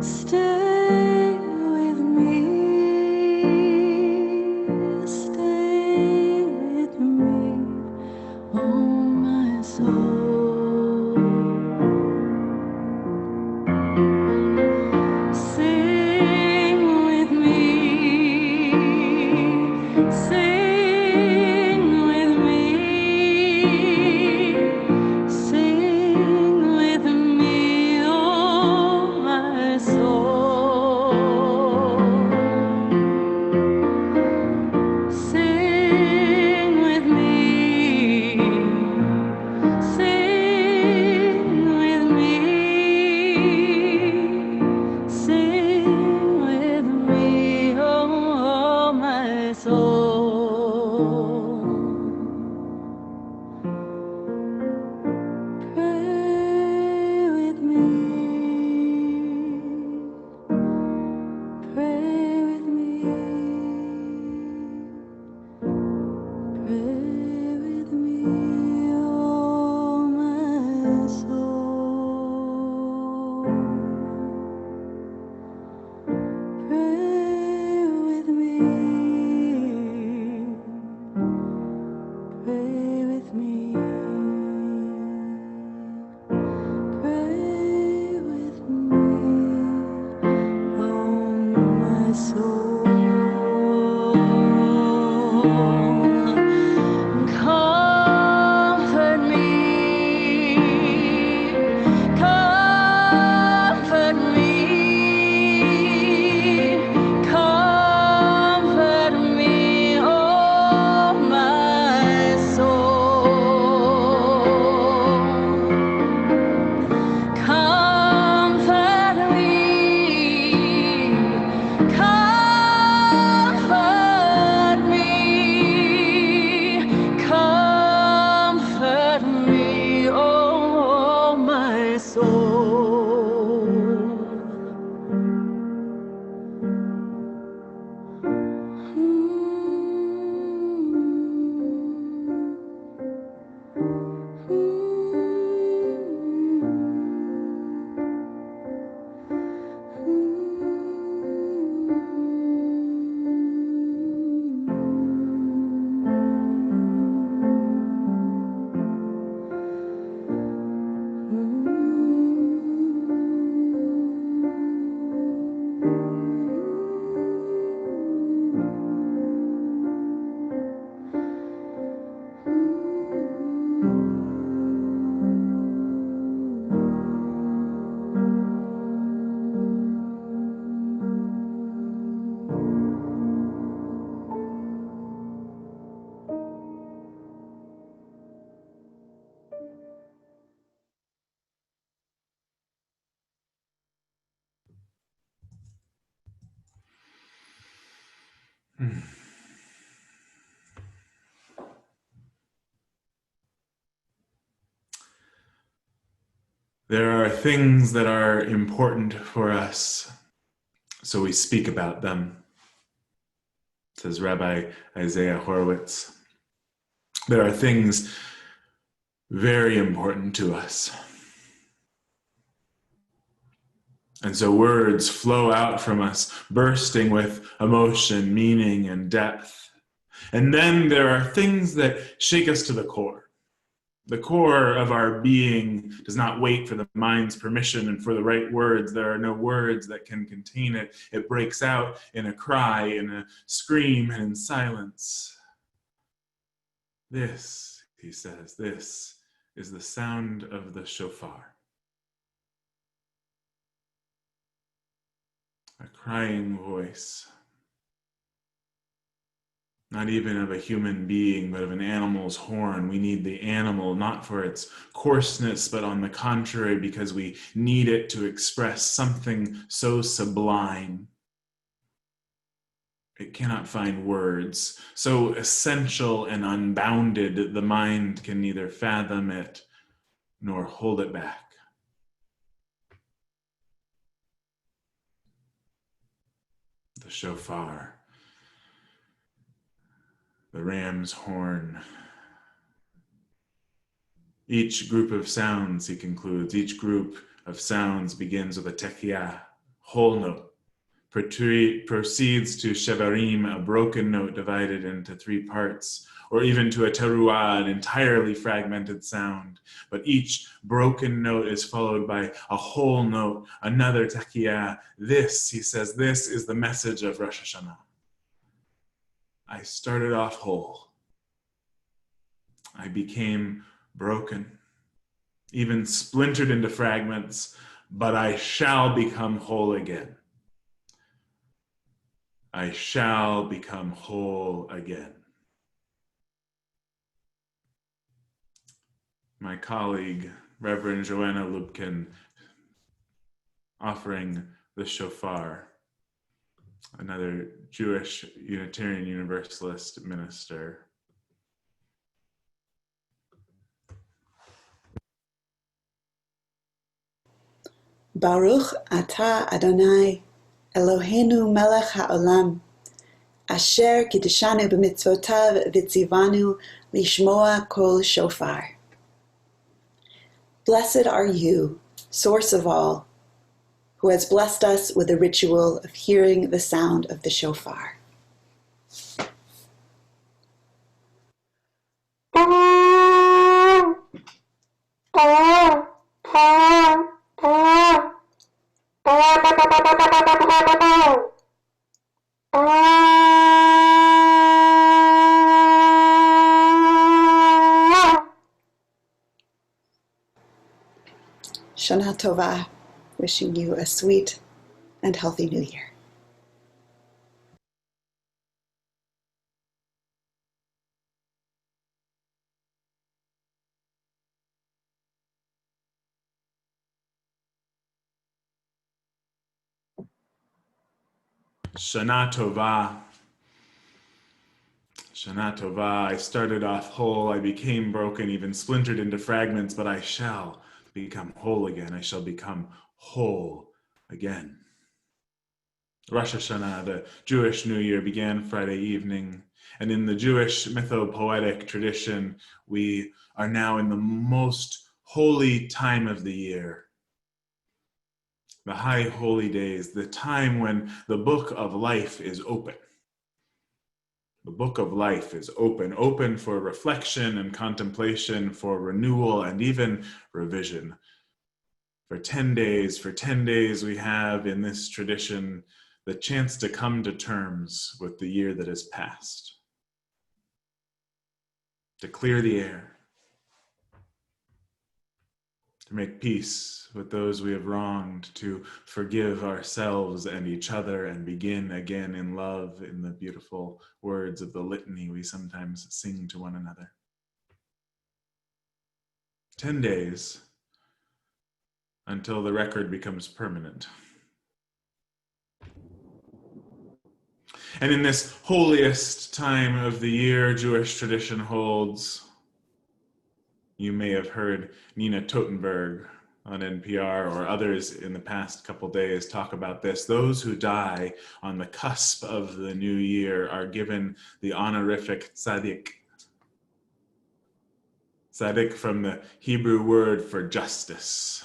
Stay with me, stay with me, oh my soul. Sing with me, sing with me, sing with me, oh my soul. Sing with me, sing with me, sing with me, oh my soul. Pray with me, pray with me. Pray with me, oh my soul. Pray with me, pray with me, pray with me, oh my soul. Comfort me, comfort me, comfort me, oh my soul. Comfort me, comfort me, comfort me, oh my soul. There are things that are important for us, so we speak about them, says Rabbi Isaiah Horowitz. There are things very important to us. And so words flow out from us, bursting with emotion, meaning, and depth. And then there are things that shake us to the core. The core of our being does not wait for the mind's permission and for the right words. There are no words that can contain it. It breaks out in a cry, in a scream, and in silence. This, he says, this is the sound of the shofar. A crying voice. Not even of a human being, but of an animal's horn. We need the animal, not for its coarseness, but on the contrary, because we need it to express something so sublime. It cannot find words. So essential and unbounded, the mind can neither fathom it nor hold it back. The shofar. The ram's horn. Each group of sounds, he concludes, each group of sounds begins with a techiyah, whole note, proceeds to shevarim, a broken note divided into three parts, or even to a teruah, an entirely fragmented sound. But each broken note is followed by a whole note, another takiyah. This, he says, this is the message of Rosh Hashanah. I started off whole. I became broken, even splintered into fragments, but I shall become whole again. I shall become whole again. My colleague, Reverend Joanna Lubkin, offering the shofar, another Jewish Unitarian Universalist minister. Baruch atah Adonai, Eloheinu melech haolam, asher kiddushanu b'mitzvotav v'tzivanu lishmoa kol shofar. Blessed are you, source of all, who has blessed us with the ritual of hearing the sound of the shofar. Shana Tova, wishing you a sweet and healthy new year. Shana Tova. Shana Tova. I started off whole, I became broken, even splintered into fragments, but I shall become whole again. I shall become whole again. Rosh Hashanah, the Jewish New Year, began Friday evening, and in the Jewish mythopoetic tradition, we are now in the most holy time of the year. The high holy days, the time when the book of life is open. The book of life is open for reflection and contemplation, for renewal and even revision. For 10 days we have in this tradition the chance to come to terms with the year that has passed, to clear the air, to make peace with those we have wronged, to forgive ourselves and each other, and begin again in love, in the beautiful words of the litany we sometimes sing to one another. 10 days until the record becomes permanent. And in this holiest time of the year, Jewish tradition holds, you may have heard Nina Totenberg on NPR or others in the past couple days talk about this. Those who die on the cusp of the new year are given the honorific tzaddik. Tzaddik from the Hebrew word for justice.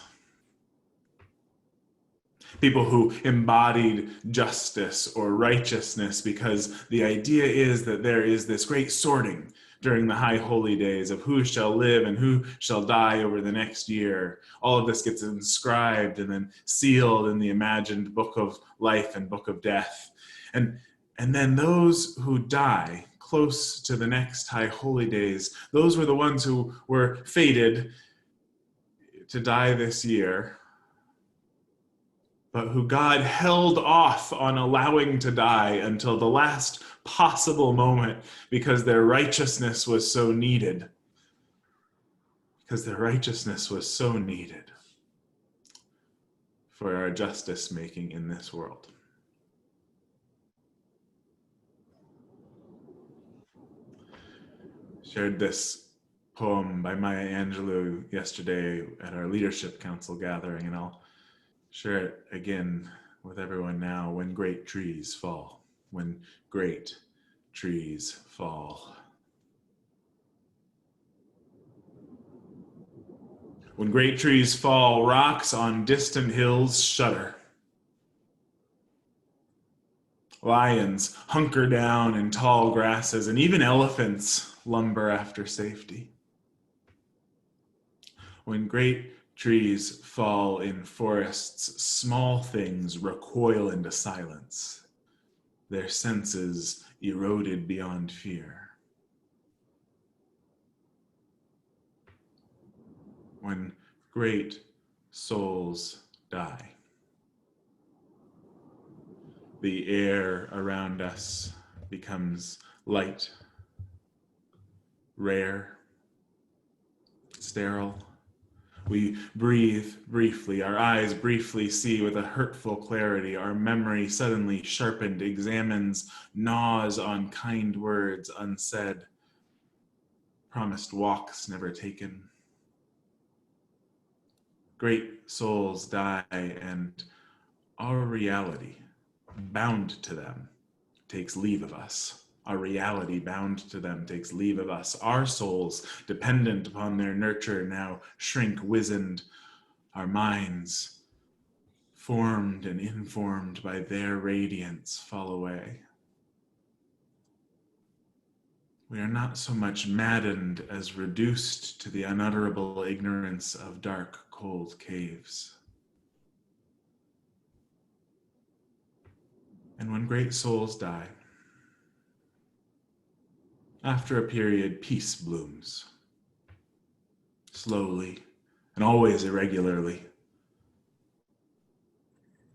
People who embodied justice or righteousness, because the idea is that there is this great sorting during the high holy days of who shall live and who shall die over the next year. All of this gets inscribed and then sealed in the imagined book of life and book of death. And then those who die close to the next high holy days, those were the ones who were fated to die this year, but who God held off on allowing to die until the last possible moment because their righteousness was so needed. Because their righteousness was so needed for our justice making in this world. Shared this poem by Maya Angelou yesterday at our Leadership Council gathering, and I'll share it again with everyone now. When great trees fall, when great trees fall. When great trees fall, rocks on distant hills shudder. Lions hunker down in tall grasses, and even elephants lumber after safety. When great trees fall in forests, small things recoil into silence, their senses eroded beyond fear. When great souls die, the air around us becomes light, rare, sterile. We breathe briefly, our eyes briefly see with a hurtful clarity, our memory suddenly sharpened, examines, gnaws on kind words unsaid, promised walks never taken. Great souls die, and our reality, bound to them, takes leave of us. Our reality, bound to them, takes leave of us. Our souls, dependent upon their nurture, now shrink, wizened. Our minds, formed and informed by their radiance, fall away. We are not so much maddened as reduced to the unutterable ignorance of dark, cold caves. And when great souls die, after a period, peace blooms. Slowly and always irregularly.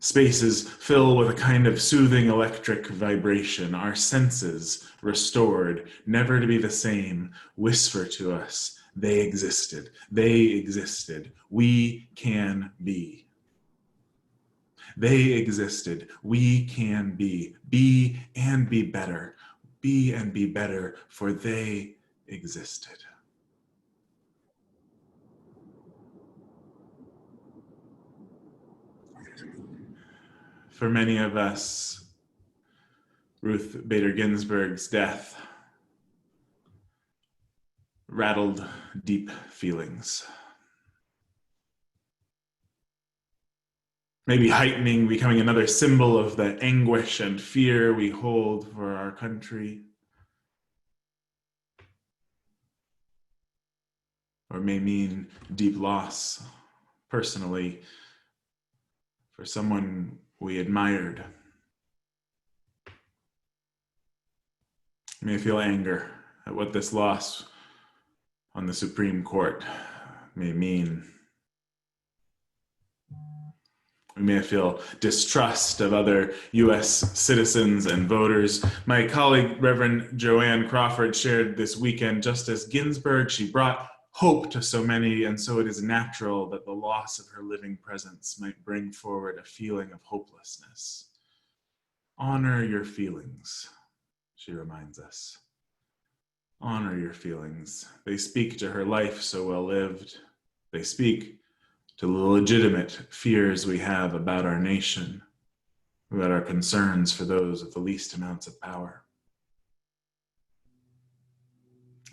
Spaces fill with a kind of soothing electric vibration. Our senses, restored, never to be the same, whisper to us, they existed. They existed. We can be. They existed. We can be. Be and be better. Be and be better, for they existed. For many of us, Ruth Bader Ginsburg's death rattled deep feelings. Maybe heightening, becoming another symbol of the anguish and fear we hold for our country. Or may mean deep loss, personally, for someone we admired. We may feel anger at what this loss on the Supreme Court may mean. We may feel distrust of other U.S. citizens and voters. My colleague, Reverend Joanne Crawford, shared this weekend, just as Ginsburg, she brought hope to so many, and so it is natural that the loss of her living presence might bring forward a feeling of hopelessness. Honor your feelings, she reminds us. Honor your feelings. They speak to her life so well lived. They speak to the legitimate fears we have about our nation, about our concerns for those with the least amounts of power.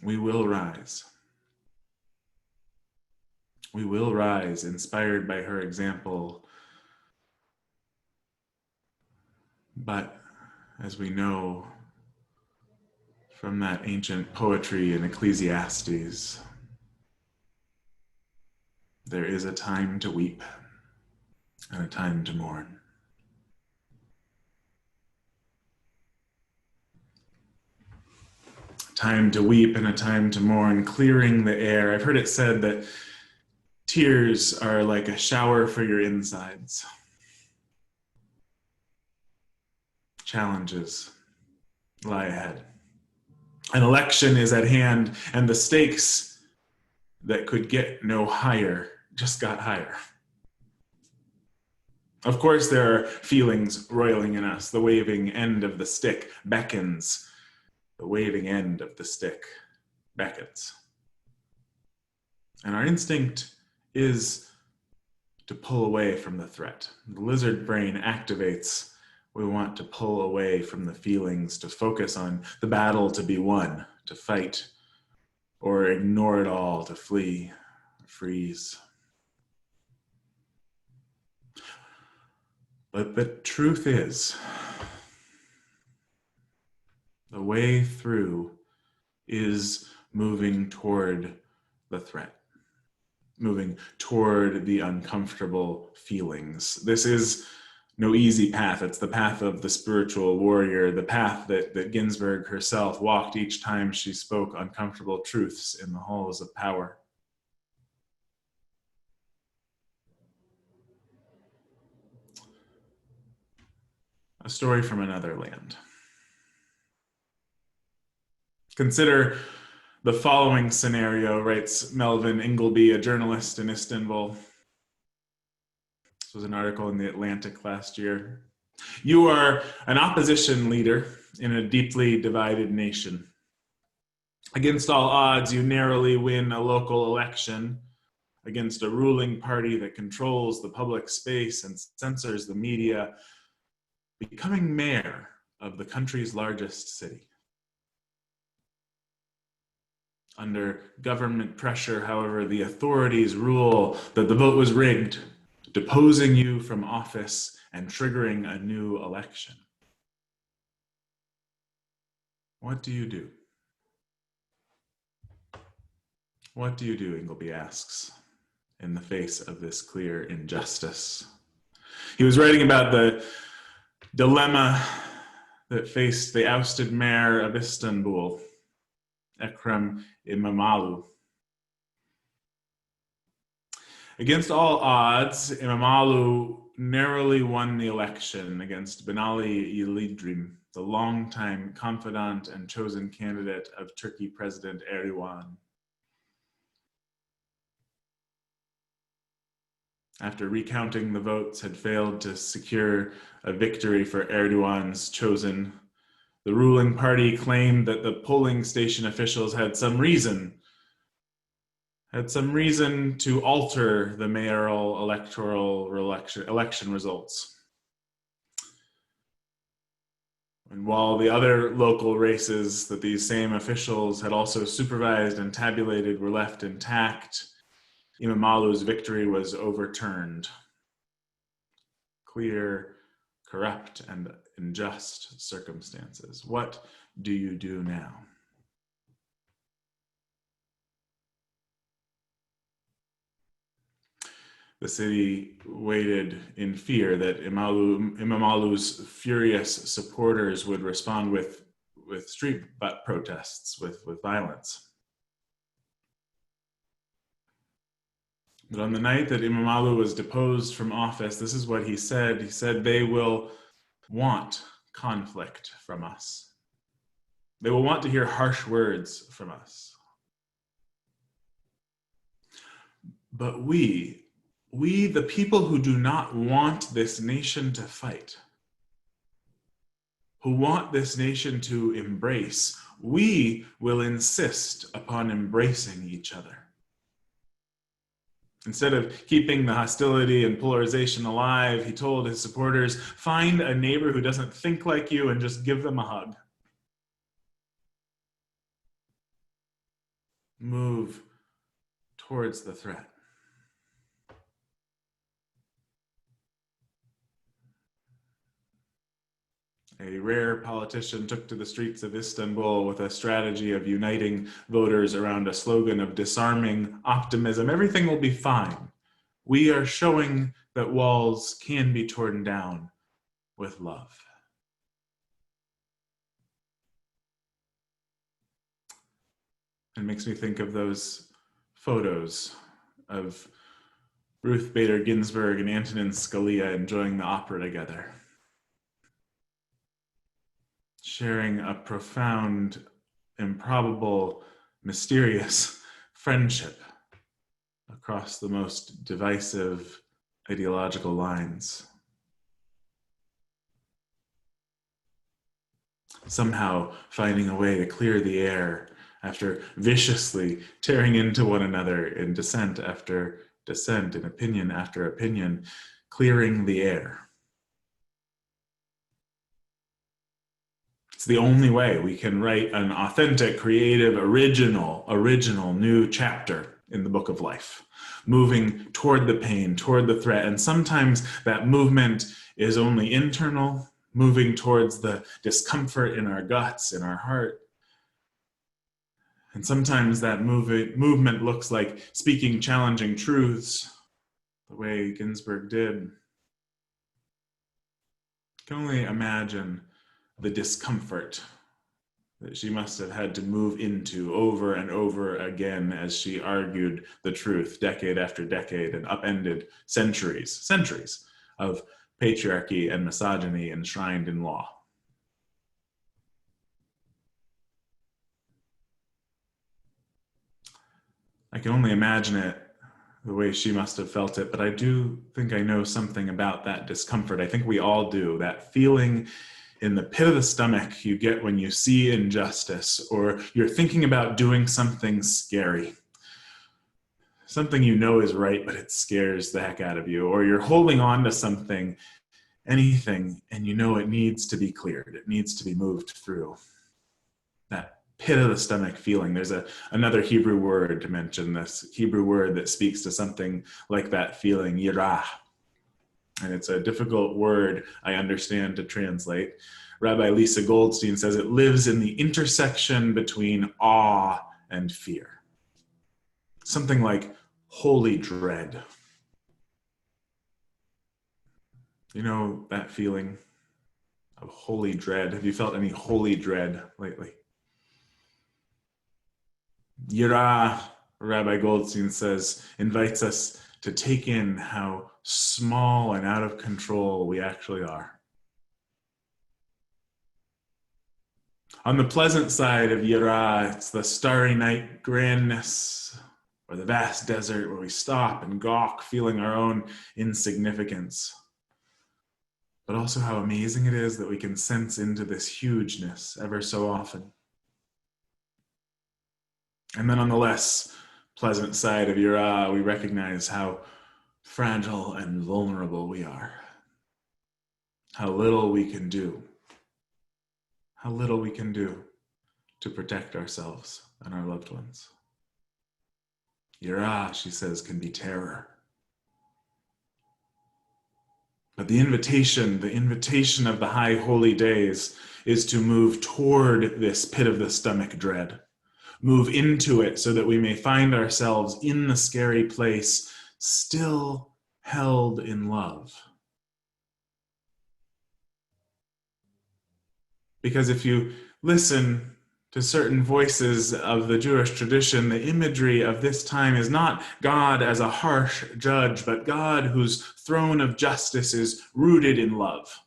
We will rise. We will rise, inspired by her example. But as we know from that ancient poetry in Ecclesiastes, there is a time to weep and a time to mourn. A time to weep and a time to mourn, clearing the air. I've heard it said that tears are like a shower for your insides. Challenges lie ahead. An election is at hand, and the stakes that could get no higher just got higher. Of course, there are feelings roiling in us. The waving end of the stick beckons. The waving end of the stick beckons. And our instinct is to pull away from the threat. The lizard brain activates. We want to pull away from the feelings, to focus on the battle to be won, to fight, or ignore it all, to flee, freeze. But the truth is, The way through is moving toward the threat, moving toward the uncomfortable feelings. This is no easy path. It's the path of the spiritual warrior, the path that Ginsburg herself walked each time she spoke uncomfortable truths in the halls of power. A story from another land. Consider the following scenario, writes Melvin Ingleby, a journalist in Istanbul. This was an article in The Atlantic last year. You are an opposition leader in a deeply divided nation. Against all odds, you narrowly win a local election against a ruling party that controls the public space and censors the media, becoming mayor of the country's largest city. Under government pressure, however, the authorities rule that the vote was rigged, deposing you from office and triggering a new election. What do you do? What do you do, Ingleby asks, in the face of this clear injustice? He was writing about the dilemma that faced the ousted mayor of Istanbul, Ekrem İmamoğlu. Against all odds, İmamoğlu narrowly won the election against Binali Yildirim, the longtime confidant and chosen candidate of Turkey President Erdogan. After recounting the votes had failed to secure a victory for Erdogan's chosen, the ruling party claimed that the polling station officials had some reason to alter the mayoral electoral election results. And while the other local races that these same officials had also supervised and tabulated were left intact, İmamoğlu's victory was overturned. Clear, corrupt, and unjust circumstances. What do you do now? The city waited in fear that İmamoğlu's furious supporters would respond with street protests, with violence. But on the night that İmamoğlu was deposed from office, this is what he said. He said, they will want conflict from us. They will want to hear harsh words from us. But we, the people who do not want this nation to fight, who want this nation to embrace, we will insist upon embracing each other. Instead of keeping the hostility and polarization alive, he told his supporters, find a neighbor who doesn't think like you and just give them a hug. Move towards the threat. A rare politician took to the streets of Istanbul with a strategy of uniting voters around a slogan of disarming optimism. Everything will be fine. We are showing that walls can be torn down with love. It makes me think of those photos of Ruth Bader Ginsburg and Antonin Scalia enjoying the opera together, sharing a profound, improbable, mysterious friendship across the most divisive ideological lines. Somehow finding a way to clear the air after viciously tearing into one another in dissent after dissent, in opinion after opinion, clearing the air. It's the only way we can write an authentic, creative, original new chapter in the book of life, moving toward the pain, toward the threat. And sometimes that movement is only internal, moving towards the discomfort in our guts, in our heart. And sometimes that movement looks like speaking challenging truths, the way Ginsberg did. I can only imagine the discomfort that she must have had to move into over and over again as she argued the truth decade after decade and upended centuries of patriarchy and misogyny enshrined in law. I can only imagine it the way she must have felt it, but I do think I know something about that discomfort. I think we all do. That feeling in the pit of the stomach you get when you see injustice, or you're thinking about doing something scary. Something you know is right, but it scares the heck out of you. Or you're holding on to something, anything, and you know it needs to be cleared. It needs to be moved through. That pit of the stomach feeling. There's another Hebrew word to mention, this Hebrew word that speaks to something like that feeling, yirah. And it's a difficult word, I understand, to translate. Rabbi Lisa Goldstein says it lives in the intersection between awe and fear. Something like holy dread. You know that feeling of holy dread? Have you felt any holy dread lately? Yirah, Rabbi Goldstein says, invites us to take in how small and out of control we actually are. On the pleasant side of Yirah, it's the starry night grandness, or the vast desert where we stop and gawk, feeling our own insignificance. But also how amazing it is that we can sense into this hugeness ever so often. And then on the less pleasant side of Yirah, we recognize how fragile and vulnerable we are. How little we can do. How little we can do to protect ourselves and our loved ones. Yirah, she says, can be terror. But the invitation of the high holy days is to move toward this pit of the stomach dread. Move into it so that we may find ourselves in the scary place, still held in love. Because if you listen to certain voices of the Jewish tradition, the imagery of this time is not God as a harsh judge, but God whose throne of justice is rooted in love.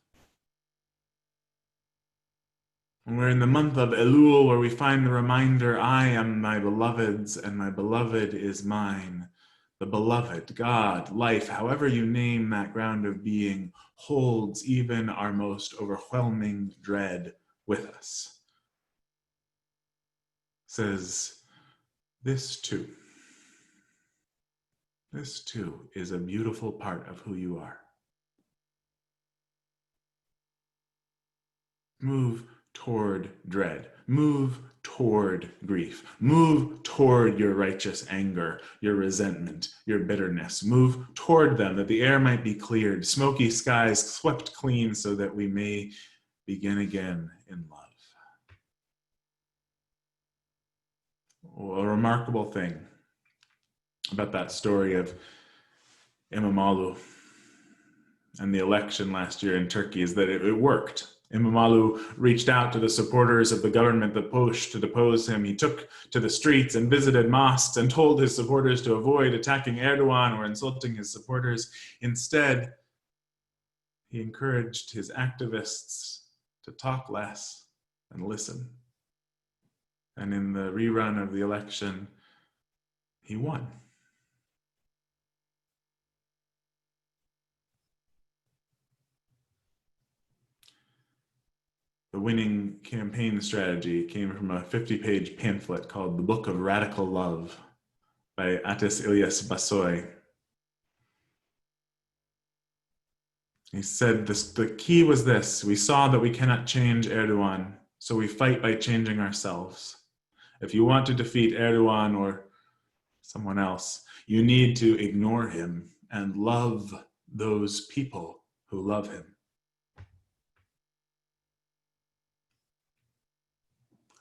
And we're in the month of Elul, where we find the reminder, I am my beloved's and my beloved is mine. The beloved, God, life, however you name that ground of being, holds even our most overwhelming dread with us. Says, this too is a beautiful part of who you are. Move toward dread. Move toward grief. Move toward your righteous anger, your resentment, your bitterness. Move toward them that the air might be cleared, smoky skies swept clean so that we may begin again in love. Well, a remarkable thing about that story of Imam and the election last year in Turkey is that it worked. Imam reached out to the supporters of the government that pushed to depose him. He took to the streets and visited mosques and told his supporters to avoid attacking Erdogan or insulting his supporters. Instead, he encouraged his activists to talk less and listen. And in the rerun of the election, he won. The winning campaign strategy came from a 50-page pamphlet called The Book of Radical Love by Atis Ilyas Basoy. He said the key was this: we saw that we cannot change Erdogan, so we fight by changing ourselves. If you want to defeat Erdogan or someone else, you need to ignore him and love those people who love him.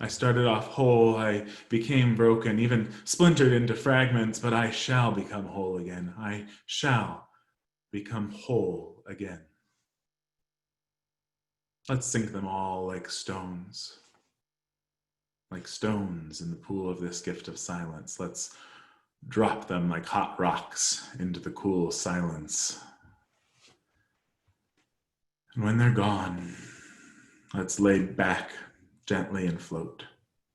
I started off whole, I became broken, even splintered into fragments, but I shall become whole again. I shall become whole again. Let's sink them all like stones in the pool of this gift of silence. Let's drop them like hot rocks into the cool silence. And when they're gone, let's lay back gently and float.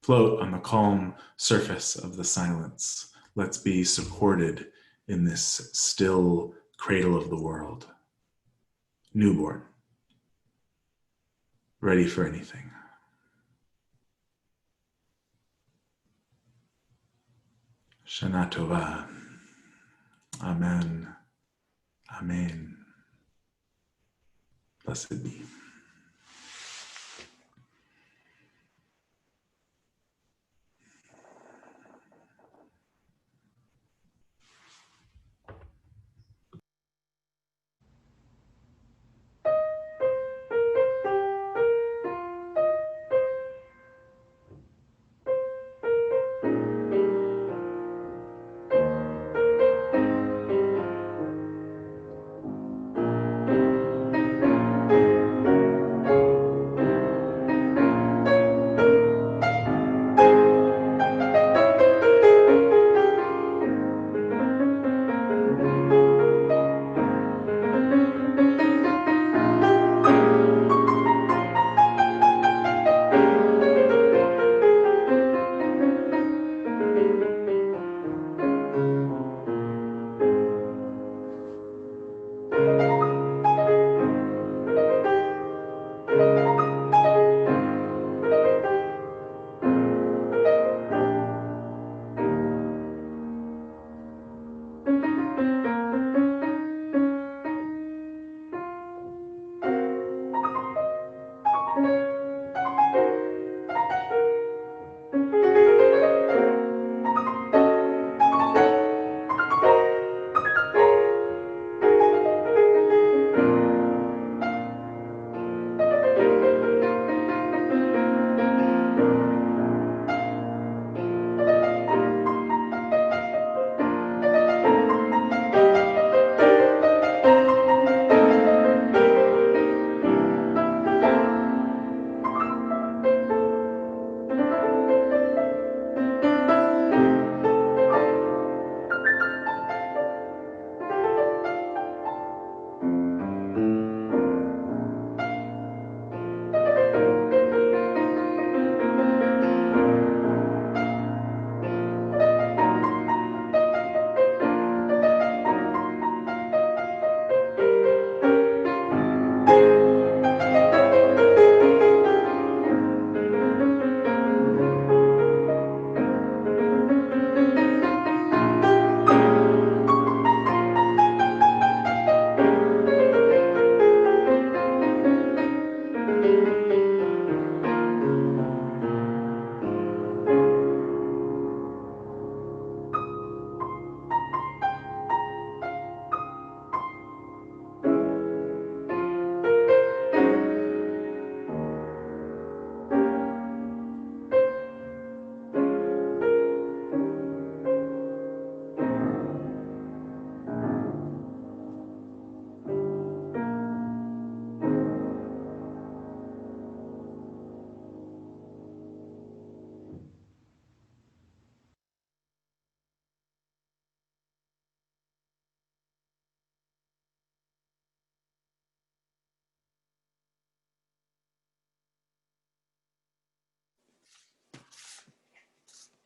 Float on the calm surface of the silence. Let's be supported in this still cradle of the world. Newborn. Ready for anything. Shana Tova. Amen. Amen. Blessed be.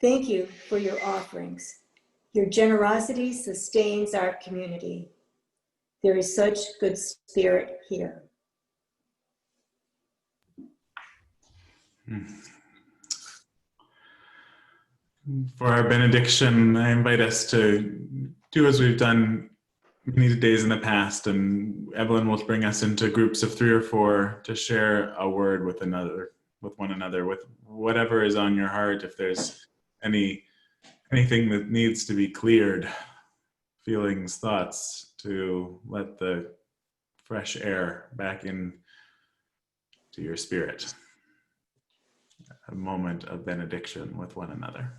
Thank you for your offerings. Your generosity sustains our community. There is such good spirit here. For our benediction, I invite us to do as we've done many days in the past, and Evelyn will bring us into groups of 3 or 4 to share a word with one another, with whatever is on your heart. If there's anything that needs to be cleared, feelings, thoughts, to let the fresh air back in to your spirit. a moment of benediction with one another.